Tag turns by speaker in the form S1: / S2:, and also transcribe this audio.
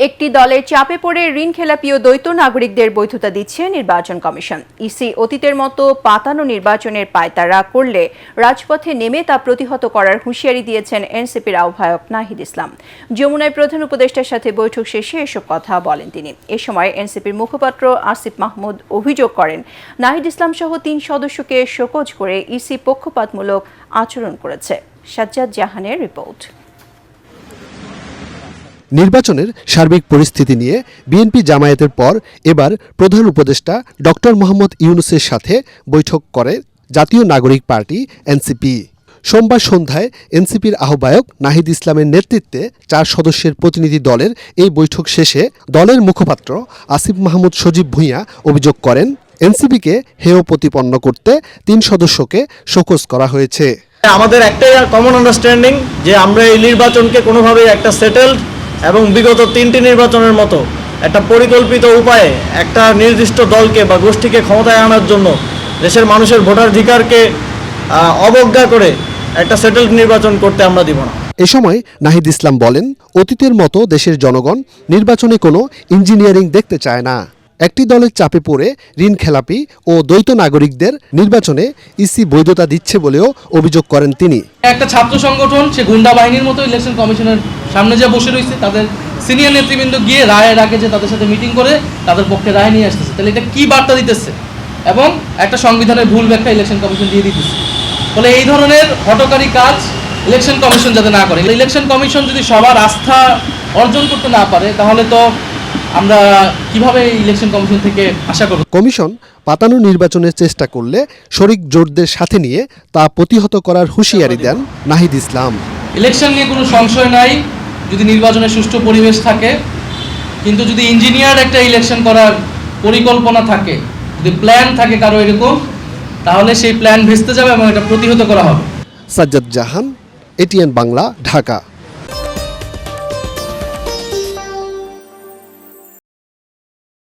S1: একটি দলের চাপে পড়ে ঋণখেলাপি ও দ্বৈত নাগরিকদের বৈধতা দিচ্ছে নির্বাচন কমিশন। ইসি অতীতের মতো পাতানো নির্বাচনের পায়তারা করলে রাজপথে নেমে তা প্রতিহত করার হুঁশিয়ারি দিয়েছেন এনসিপির আহ্বায়ক নাহিদ ইসলাম। যমুনায় প্রধান উপদেষ্টার সাথে বৈঠক শেষে এসব কথা বলেন তিনি। এ সময় এনসিপির মুখপাত্র আসিফ মাহমুদ অভিযোগ করেন, নাহিদ ইসলাম সহ ৩ সদস্যকে শোকজ করে ইসি পক্ষপাতমূলক আচরণ করেছে। সাজ্জাদ জাহানের রিপোর্ট।
S2: নির্বাচনের সার্বিক পরিস্থিতি নিয়ে বিএনপি জামায়াতের পর এবার প্রধান উপদেষ্টা ডক্টর মোহাম্মদ ইউনূসের সাথে বৈঠক করে জাতীয় নাগরিক পার্টি এনসিপি। সোমবার সন্ধ্যায় এনসিপির আহ্বায়ক নাহিদ ইসলামের নেতৃত্বে 4 সদস্যের প্রতিনিধি দলের এই বৈঠক শেষে দলের মুখপাত্র আসিফ মাহমুদ সজীব ভূঁইয়া অভিযোগ করেন, এনসিপিকে হেয় প্রতিপন্ন করতে 3 সদস্যকে শোকজ করা হয়েছে।
S3: আমাদের একটাই কমন আন্ডারস্ট্যান্ডিং যে আমরা এই নির্বাচনকে কোনোভাবেই একটা সেটেলড এবং বিগত 3টি নির্বাচনের মতো একটা পরিকল্পিত উপায়ে একটা নির্দিষ্ট দলকে বা গোষ্ঠীকে ক্ষমতায় আনার জন্য দেশের মানুষের ভোটাধিকারকে অবজ্ঞা করে একটা সেটেলড নির্বাচন করতে আমরা দিব না।
S2: এ সময় নাহিদ ইসলাম বলেন, অতীতের মতো দেশের জনগণ নির্বাচনে কোনো ইঞ্জিনিয়ারিং দেখতে চায় না। একটি দলের চাপে পড়ে ঋণখেলাপি ও দ্বৈত নাগরিকদের নির্বাচনে ইসি বৈধতা দিচ্ছে বলেও অভিযোগ করেন তিনি।
S4: একটা ছাত্র সংগঠন সে গুন্ডা বাহিনীর মতো ইলেকশন কমিশনের সামনে যে বসে রয়েছে, তাদের সিনিয়র নেতৃবৃন্দ গিয়ে রায়ের আগে যে তাদের সাথে মিটিং করে তাদের পক্ষে রায় নিয়ে আসতেছে, তাহলে এটা কি বার্তা দিতেছে? এবং একটা সংবিধানের ভুল ব্যাখ্যা ইলেকশন কমিশন দিয়ে দিতেছে। ফলে এই ধরনের হঠকারী কাজ ইলেকশন কমিশন যাতে না করে, ইলেকশন কমিশন যদি সবার আস্থা অর্জন করতে না পারে, তাহলে তো আমরা কিভাবে ইলেকশন কমিশন থেকে আশা করব?
S2: কমিশন পাতানো নির্বাচনের চেষ্টা করলে শরিক জোটদের সাথে নিয়ে তা প্রতিহত করার হুঁশিয়ারি দেন নাহিদ ইসলাম।
S4: ইলেকশন নিয়ে কোনো সংশয় নাই যদি নির্বাচনের সুষ্ঠু পরিবেশ থাকে, কিন্তু যদি ইঞ্জিনিয়ার একটা ইলেকশন করার পরিকল্পনা থাকে, যদি প্ল্যান থাকে কারো এরকম, তাহলে সেই প্ল্যান ভেস্তে যাবে এবং এটা প্রতিহত করা হবে।
S2: সাজ্জাদ জাহান, এটিএন বাংলা, ঢাকা।